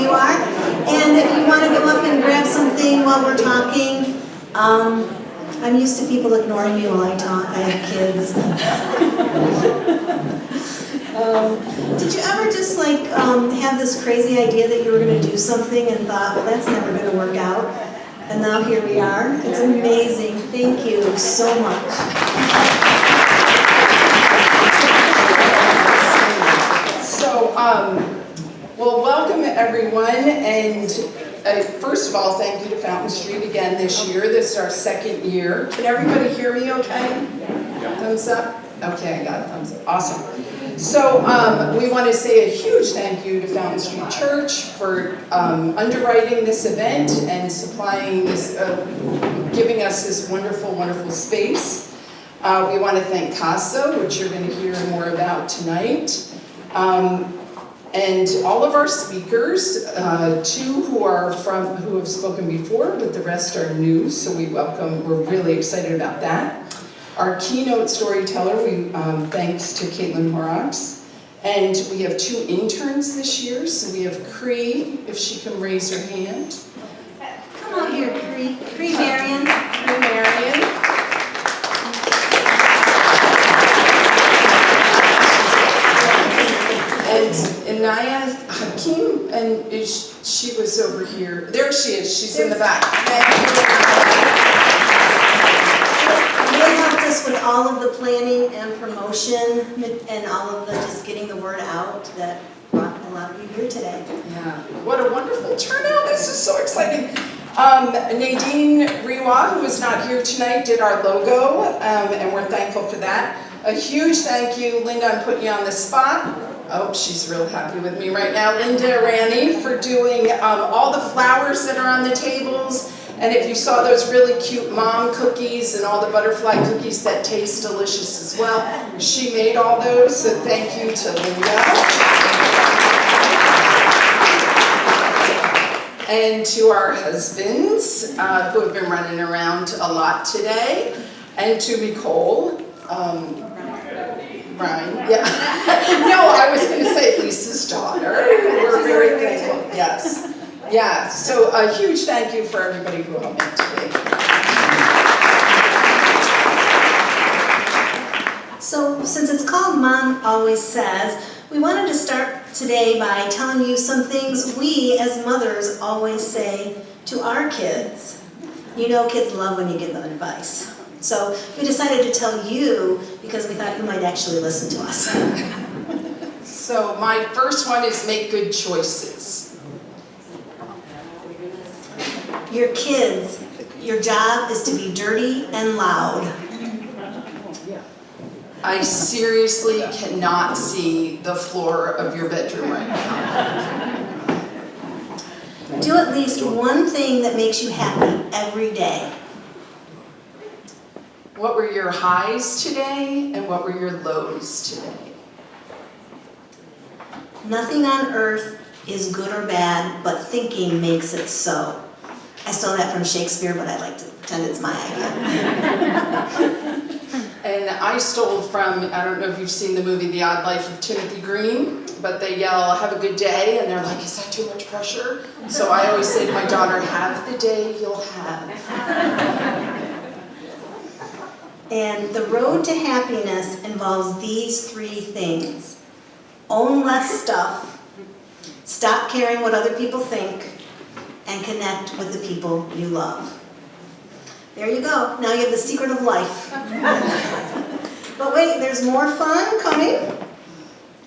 you are. And if you want to go up and grab something while we're talking, I'm used to people ignoring me while I talk. I have kids. Did you ever just like have this crazy idea that you were going to do something and thought, well, that's never going to work out? And now here we are. It's amazing. Thank you so much. So, well, welcome everyone, and first of all, thank you to Fountain Street again this year. This is our second year. Can everybody hear me okay? Thumbs up? Okay, I got a thumbs up. Awesome. So we want to say a huge thank you to Fountain Street Church for underwriting this event and supplying this, giving us this wonderful, wonderful space. We want to thank CASA, which you're going to hear more about tonight. And all of our speakers, two who have spoken before, but the rest are new, so we're really excited about that. Our keynote storyteller, thanks to Caitlin Horrocks. And we have two interns this year, so we have Cree, if she can raise her hand. Come on here, Cree Marion. Cree Marion. And Inaya Hakim, and she was over here. There she is, she's in the back. Thank you. They helped us with all of the planning and promotion and all of the just getting the word out that brought a lot of you here today. Yeah, what a wonderful turnout. This is so exciting. Nadine Riwa, who is not here tonight, did our logo, and we're thankful for that. A huge thank you, Linda, I'm putting you on the spot. Oh, she's real happy with me right now. Linda Rani for doing all the flowers that are on the tables. And if you saw those really cute mom cookies and all the butterfly cookies that taste delicious as well, she made all those, so thank you to Linda. And to our husbands, who have been running around a lot today, and to Nicole. Brian, yeah. No, I was going to say Lisa's daughter. We're very thankful, yes. Yeah, so a huge thank you for everybody who helped me today. So since it's called Mom Always Says, we wanted to start today by telling you some things we as mothers always say to our kids. You know kids love when you give them advice. So we decided to tell you because we thought you might actually listen to us. So my first one is make good choices. Your kids, your job is to be dirty and loud. I seriously cannot see the floor of your bedroom right now. Do at least one thing that makes you happy every day. What were your highs today and what were your lows today? Nothing on earth is good or bad, but thinking makes it so. I stole that from Shakespeare, but I like to pretend it's my idea. And I stole from, I don't know if you've seen the movie The Odd Life of Timothy Green, but they yell, have a good day, and they're like, is that too much pressure? So I always say to my daughter, have the day you'll have. And the road to happiness involves these three things. Own less stuff, stop caring what other people think, and connect with the people you love. There you go. Now you have the secret of life. But wait, there's more fun coming.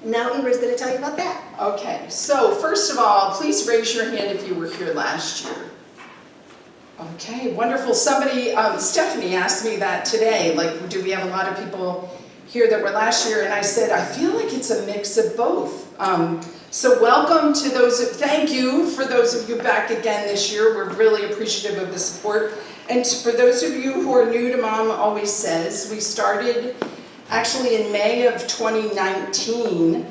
Now Ingrid's going to tell you about that. Okay, so first of all, please raise your hand if you were here last year. Okay, wonderful. Somebody, Stephanie asked me that today, like, do we have a lot of people here that were last year? And I said, I feel like it's a mix of both. So welcome to those, thank you for those of you back again this year. We're really appreciative of the support. And for those of you who are new to Mom Always Says, we started actually in May of 2019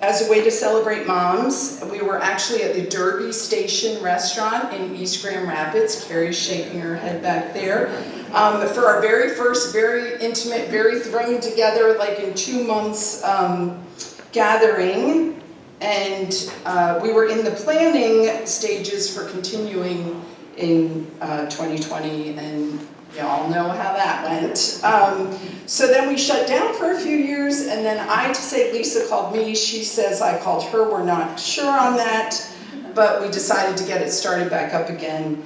as a way to celebrate moms. We were actually at the Derby Station restaurant in East Grand Rapids. Carrie's shaking her head back there. For our very first, very intimate, very thrown together, like in 2 months gathering. And we were in the planning stages for continuing in 2020, and y'all know how that went. So then we shut down for a few years, and then I say Lisa called me, she says I called her, we're not sure on that, but we decided to get it started back up again.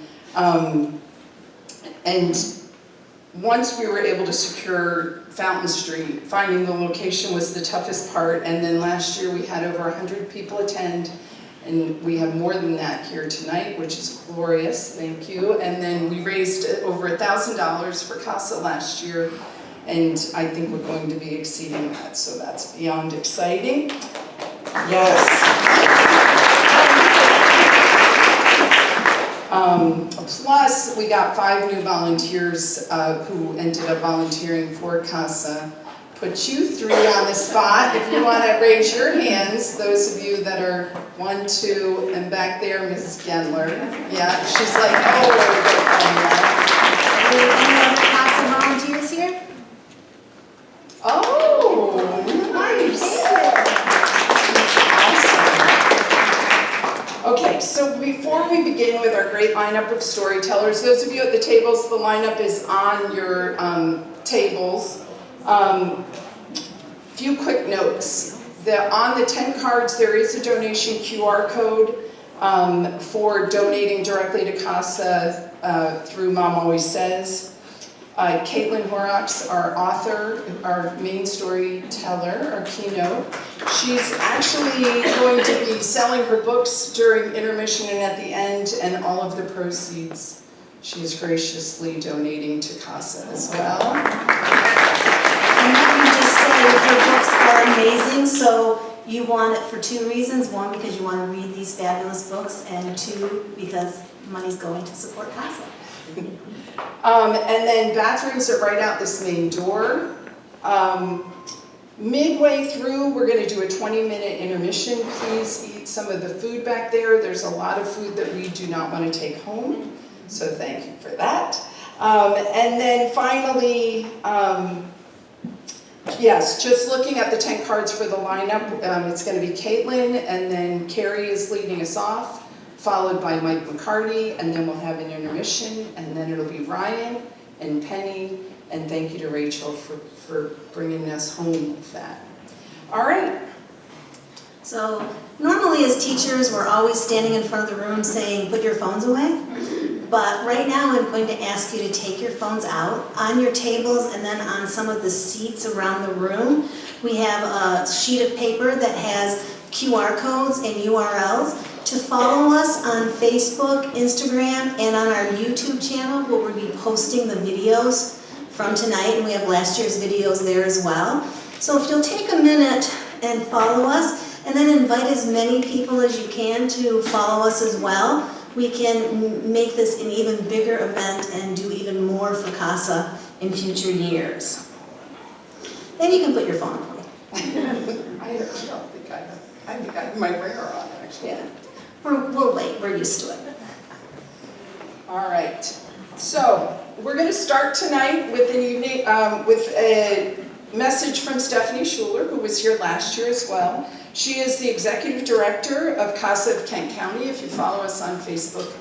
And once we were able to secure Fountain Street, finding the location was the toughest part, and then last year we had over 100 people attend, and we have more than that here tonight, which is glorious, thank you. And then we raised over $1,000 for CASA last year, and I think we're going to be exceeding that, so that's beyond exciting. Yes. Plus, we got 5 new volunteers who ended up volunteering for CASA. Put you 3 on the spot. If you want to raise your hands, those of you that are 1, 2, and back there, Mrs. Gendler. Yeah, she's like, oh, Any other CASA volunteers here? oh, nice. Okay, so before we begin with our great lineup of storytellers, those of you at the tables, the lineup is on your tables. Few quick notes. On the 10 cards, there is a donation QR code for donating directly to CASA through Mom Always Says. Caitlin Horrocks, our author, our main storyteller, our keynote, she's actually going to be selling her books during intermission and at the end, and all of the proceeds she is graciously donating to CASA as well. And let me just say, her books are amazing, so you want it for 2 reasons. 1, because you want to read these fabulous books, and 2, because money's going to support CASA. And then bathrooms are right out this main door. Midway through, we're going to do a 20-minute intermission. Please eat some of the food back there. There's a lot of food that we do not want to take home, so thank you for that. And then finally, yes, just looking at the 10 cards for the lineup, it's going to be Caitlin, and then Carrie is leading us off, followed by Mike McCarty, and then we'll have an intermission, and then it'll be Ryan and Penny, and thank you to Rachel for bringing us home with that. All right. So normally as teachers, we're always standing in front of the room saying, put your phones away. But right now I'm going to ask you to take your phones out on your tables and then on some of the seats around the room. We have a sheet of paper that has QR codes and URLs to follow us on Facebook, Instagram, and on our YouTube channel where we'll be posting the videos from tonight, and we have last year's videos there as well. So if you'll take a minute and follow us, and then invite as many people as you can to follow us as well, we can make this an even bigger event and do even more for CASA in future years. Then you can put your phone away. I think I have my ringer on, actually. Yeah. We'll wait, we're used to it. All right, so we're going to start tonight with an evening, with a message from Stephanie Schuler, who was here last year as well. She is the Executive Director of CASA of Kent County. If you follow us on Facebook,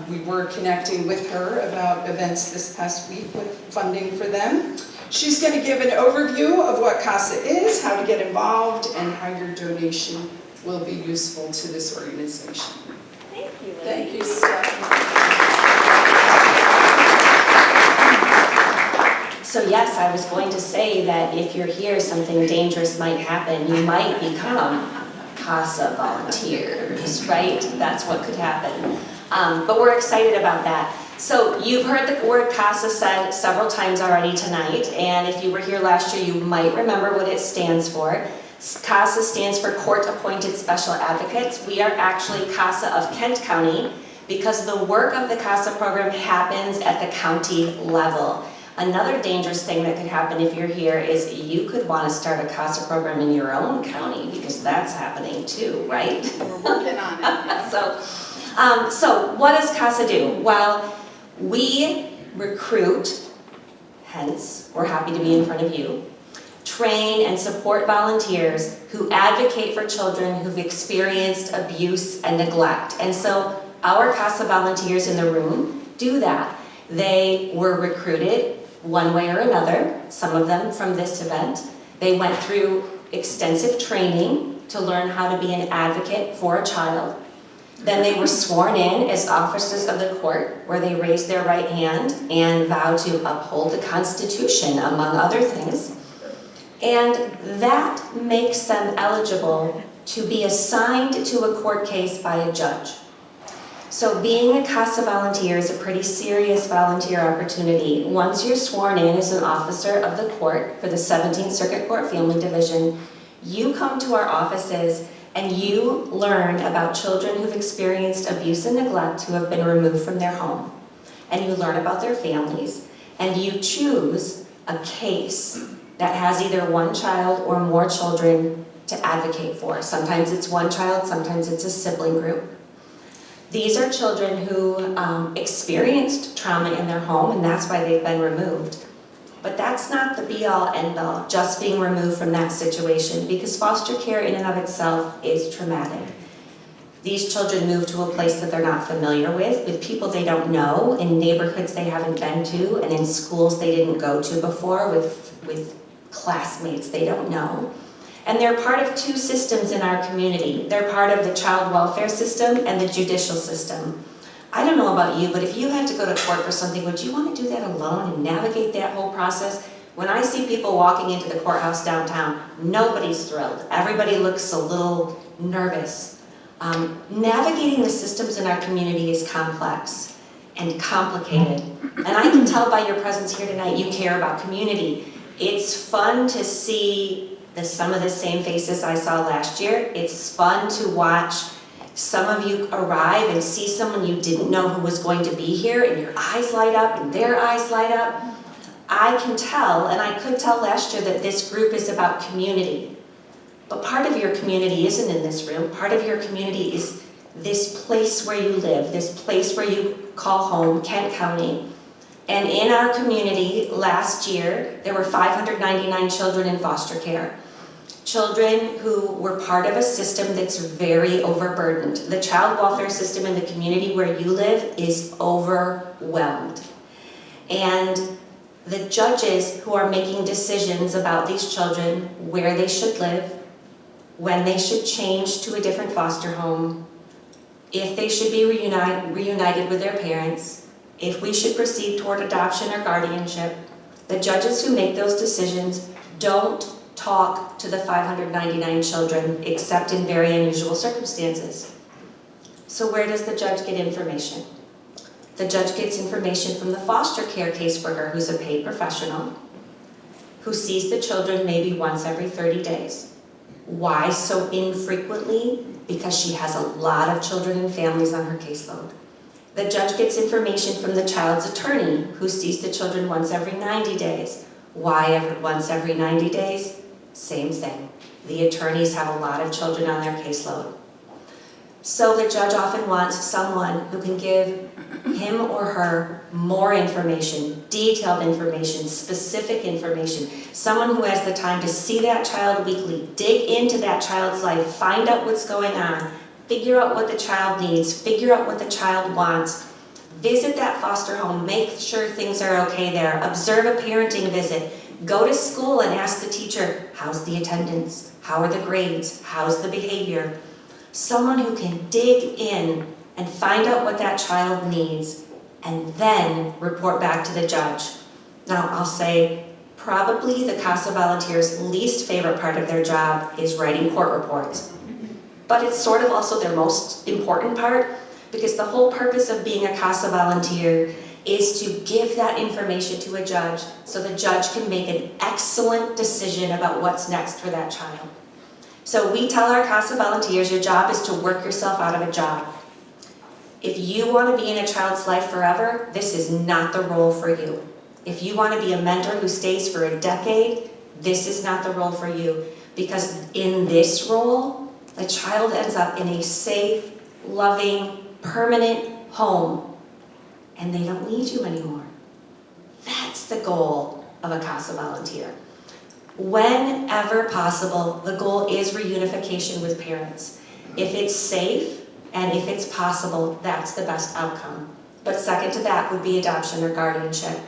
we were connecting with her about events this past week with funding for them. She's going to give an overview of what CASA is, how to get involved, and how your donation will be useful to this organization. Thank you. Thank you, Stephanie. So yes, I was going to say that if you're here, something dangerous might happen. You might become CASA volunteers, right? That's what could happen. But we're excited about that. So you've heard the word CASA said several times already tonight, and if you were here last year, you might remember what it stands for. CASA stands for Court Appointed Special Advocates. We are actually CASA of Kent County because the work of the CASA program happens at the county level. Another dangerous thing that could happen if you're here is you could want to start a CASA program in your own county because that's happening too, right? We're working on it. Yeah. So what does CASA do? Well, we recruit, hence we're happy to be in front of you, train and support volunteers who advocate for children who've experienced abuse and neglect. And so our CASA volunteers in the room do that. They were recruited one way or another, some of them from this event. They went through extensive training to learn how to be an advocate for a child. Then they were sworn in as officers of the court, where they raised their right hand and vowed to uphold the Constitution, among other things. And that makes them eligible to be assigned to a court case by a judge. So being a CASA volunteer is a pretty serious volunteer opportunity. Once you're sworn in as an officer of the court for the 17th Circuit Court Family Division, you come to our offices and you learn about children who've experienced abuse and neglect who have been removed from their home. And you learn about their families, and you choose a case that has either one child or more children to advocate for. Sometimes it's one child, sometimes it's a sibling group. These are children who experienced trauma in their home, and that's why they've been removed. But that's not the be-all, end-all, just being removed from that situation, because foster care in and of itself is traumatic. These children move to a place that they're not familiar with people they don't know, in neighborhoods they haven't been to, and in schools they didn't go to before, with classmates they don't know. And they're part of two systems in our community. They're part of the child welfare system and the judicial system. I don't know about you, but if you had to go to court for something, would you want to do that alone and navigate that whole process? When I see people walking into the courthouse downtown, nobody's thrilled. Everybody looks a little nervous. Navigating the systems in our community is complex and complicated. And I can tell by your presence here tonight, you care about community. It's fun to see some of the same faces I saw last year. It's fun to watch some of you arrive and see someone you didn't know who was going to be here, and your eyes light up and their eyes light up. I can tell, and I could tell last year, that this group is about community. But part of your community isn't in this room. Part of your community is this place where you live, this place where you call home, Kent County. And in our community last year, there were 599 children in foster care. Children who were part of a system that's very overburdened. The child welfare system in the community where you live is overwhelmed. And the judges who are making decisions about these children, where they should live, when they should change to a different foster home, if they should be reunited with their parents, if we should proceed toward adoption or guardianship, the judges who make those decisions don't talk to the 599 children except in very unusual circumstances. So where does the judge get information? The judge gets information from the foster care caseworker, who's a paid professional, who sees the children maybe once every 30 days. Why so infrequently? Because she has a lot of children and families on her caseload. The judge gets information from the child's attorney, who sees the children once every 90 days. Why once every 90 days? Same thing. The attorneys have a lot of children on their caseload. So the judge often wants someone who can give him or her more information, detailed information, specific information, someone who has the time to see that child weekly, dig into that child's life, find out what's going on, figure out what the child needs, figure out what the child wants, visit that foster home, make sure things are okay there, observe a parenting visit, go to school and ask the teacher, how's the attendance? How are the grades? How's the behavior? Someone who can dig in and find out what that child needs and then report back to the judge. Now, I'll say probably the CASA volunteers' least favorite part of their job is writing court reports. But it's sort of also their most important part, because the whole purpose of being a CASA volunteer is to give that information to a judge so the judge can make an excellent decision about what's next for that child. So we tell our CASA volunteers, your job is to work yourself out of a job. If you want to be in a child's life forever, this is not the role for you. If you want to be a mentor who stays for a decade, this is not the role for you. Because in this role, the child ends up in a safe, loving, permanent home, and they don't need you anymore. That's the goal of a CASA volunteer. Whenever possible, the goal is reunification with parents. If it's safe and if it's possible, that's the best outcome. But second to that would be adoption or guardianship.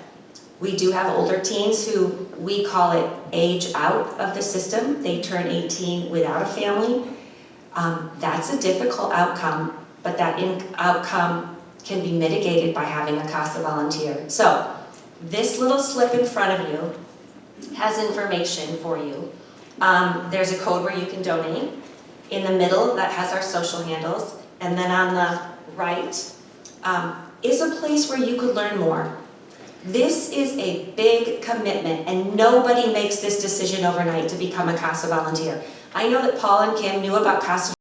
We do have older teens who we call it age out of the system. They turn 18 without a family. That's a difficult outcome, but that outcome can be mitigated by having a CASA volunteer. So this little slip in front of you has information for you. There's a code where you can donate. In the middle, that has our social handles. And then on the right is a place where you could learn more. This is a big commitment, and nobody makes this decision overnight to become a CASA volunteer. I know that Paul and Kim knew about CASA